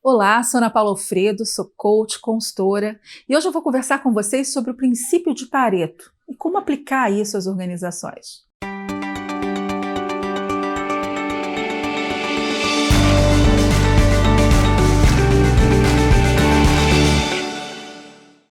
Olá, sou Ana Paula Alfredo, sou coach, consultora e hoje eu vou conversar com vocês sobre o princípio de Pareto e como aplicar isso às organizações.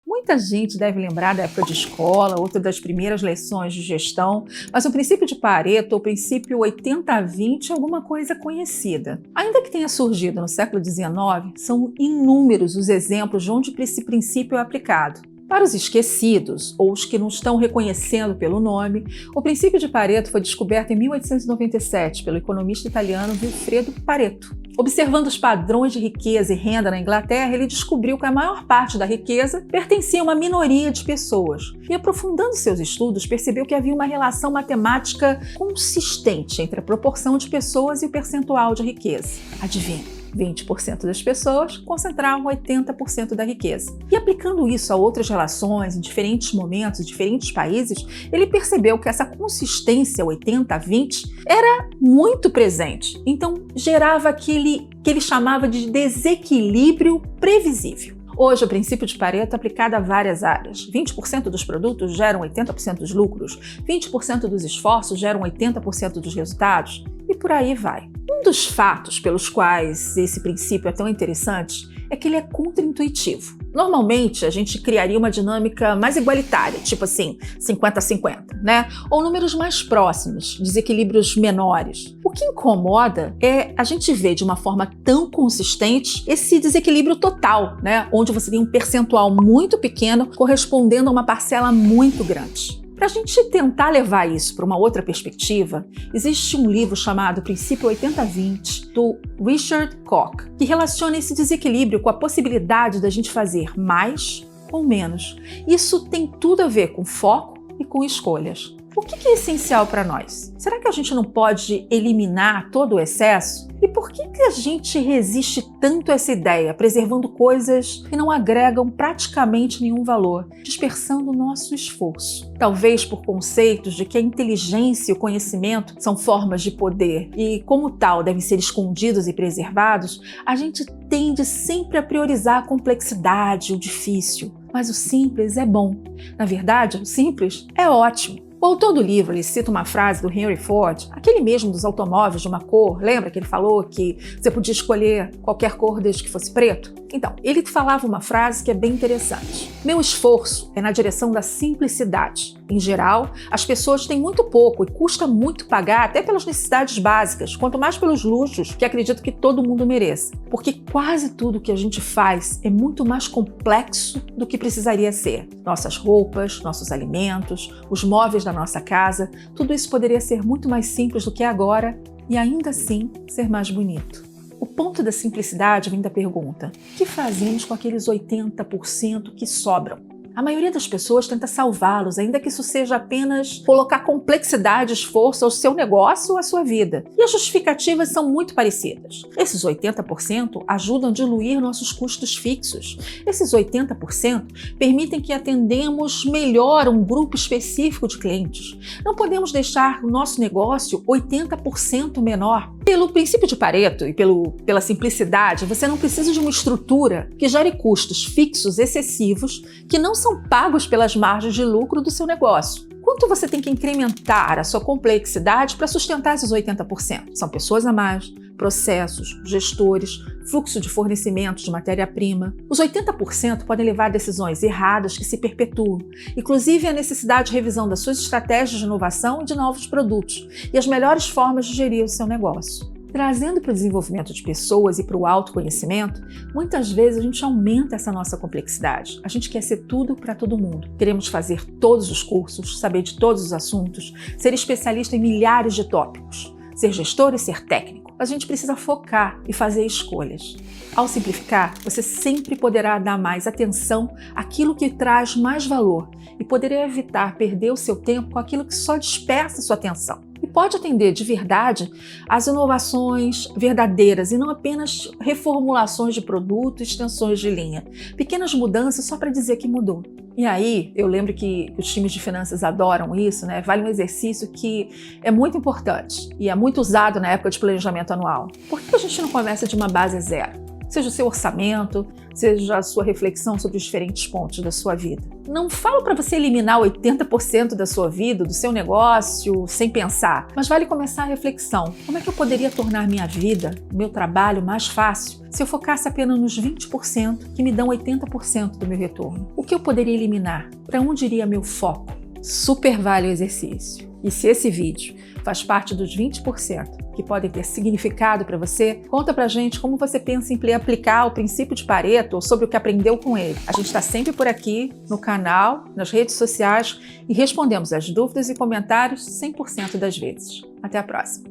Muita gente deve lembrar da época de escola, outra das primeiras lições de gestão, mas o princípio de Pareto, ou princípio 80-20, é alguma coisa conhecida. Ainda que tenha surgido no século XIX, são inúmeros os exemplos de onde esse princípio é aplicado. Para os esquecidos, ou os que não estão reconhecendo pelo nome, o princípio de Pareto foi descoberto em 1897 pelo economista italiano Vilfredo Pareto. Observando os padrões de riqueza e renda na Inglaterra, ele descobriu que a maior parte da riqueza pertencia a uma minoria de pessoas. E aprofundando seus estudos, percebeu que havia uma relação matemática consistente entre a proporção de pessoas e o percentual de riqueza. Adivinha? 20% das pessoas concentravam 80% da riqueza. E aplicando isso a outras relações, em diferentes momentos, em diferentes países, ele percebeu que essa consistência 80-20 era muito presente. Então, gerava aquele que ele chamava de desequilíbrio previsível. Hoje, o princípio de Pareto é aplicado a várias áreas. 20% dos produtos geram 80% dos lucros, 20% dos esforços geram 80% dos resultados, e por aí vai. Um dos fatos pelos quais esse princípio é tão interessante é que ele é contraintuitivo. Normalmente, a gente criaria uma dinâmica mais igualitária, tipo assim, 50-50, né? Ou números mais próximos, desequilíbrios menores. O que incomoda é a gente ver de uma forma tão consistente esse desequilíbrio total, né? Onde você tem um percentual muito pequeno correspondendo a uma parcela muito grande. Para a gente tentar levar isso para uma outra perspectiva, existe um livro chamado Princípio 80-20, do Richard Koch, que relaciona esse desequilíbrio com a possibilidade da gente fazer mais ou menos. Isso tem tudo a ver com foco e com escolhas. O que é essencial para nós? Será que a gente não pode eliminar todo o excesso? E por que a gente resiste tanto a essa ideia, preservando coisas que não agregam praticamente nenhum valor, dispersando o nosso esforço? Talvez por conceitos de que a inteligência e o conhecimento são formas de poder e, como tal, devem ser escondidos e preservados, a gente tende sempre a priorizar a complexidade, o difícil. Mas o simples é bom. Na verdade, o simples é ótimo. O autor do livro, ele cita uma frase do Henry Ford, aquele mesmo dos automóveis de uma cor, lembra que ele falou que você podia escolher qualquer cor desde que fosse preto? Então, ele falava uma frase que é bem interessante. Meu esforço é na direção da simplicidade. Em geral, as pessoas têm muito pouco e custa muito pagar até pelas necessidades básicas, quanto mais pelos luxos que acredito que todo mundo mereça. Porque quase tudo que a gente faz é muito mais complexo do que precisaria ser. Nossas roupas, nossos alimentos, os móveis da nossa casa, tudo isso poderia ser muito mais simples do que é agora e ainda assim ser mais bonito. O ponto da simplicidade vem da pergunta: o que fazemos com aqueles 80% que sobram? A maioria das pessoas tenta salvá-los, ainda que isso seja apenas colocar complexidade e esforço ao seu negócio ou à sua vida. E as justificativas são muito parecidas. Esses 80% ajudam a diluir nossos custos fixos. Esses 80% permitem que atendamos melhor um grupo específico de clientes. Não podemos deixar o nosso negócio 80% menor. Pelo princípio de Pareto e pela simplicidade, você não precisa de uma estrutura que gere custos fixos excessivos que não são pagos pelas margens de lucro do seu negócio. Quanto você tem que incrementar a sua complexidade para sustentar esses 80%? São pessoas a mais, processos, gestores, fluxo de fornecimento de matéria-prima. Os 80% podem levar a decisões erradas que se perpetuam, inclusive a necessidade de revisão das suas estratégias de inovação e de novos produtos e as melhores formas de gerir o seu negócio. Trazendo para o desenvolvimento de pessoas e para o autoconhecimento, muitas vezes a gente aumenta essa nossa complexidade. A gente quer ser tudo para todo mundo. Queremos fazer todos os cursos, saber de todos os assuntos, ser especialista em milhares de tópicos, ser gestor e ser técnico. A gente precisa focar e fazer escolhas. Ao simplificar, você sempre poderá dar mais atenção àquilo que traz mais valor e poderá evitar perder o seu tempo com aquilo que só dispersa sua atenção. E pode atender de verdade às inovações verdadeiras e não apenas reformulações de produto e extensões de linha. Pequenas mudanças só para dizer que mudou. E aí, eu lembro que os times de finanças adoram isso, né? Vale um exercício que é muito importante e é muito usado na época de planejamento anual. Por que a gente não começa de uma base zero? seja o seu orçamento, seja a sua reflexão sobre os diferentes pontos da sua vida. Não falo para você eliminar 80% da sua vida, do seu negócio, sem pensar, mas vale começar a reflexão. Como é que eu poderia tornar minha vida, meu trabalho mais fácil se eu focasse apenas nos 20% que me dão 80% do meu retorno? O que eu poderia eliminar? Para onde iria meu foco? Super vale o exercício. E se esse vídeo faz parte dos 20% que podem ter significado para você, conta pra gente como você pensa em aplicar o princípio de Pareto ou sobre o que aprendeu com ele. A gente está sempre por aqui, no canal, nas redes sociais e respondemos as dúvidas e comentários 100% das vezes. Até a próxima!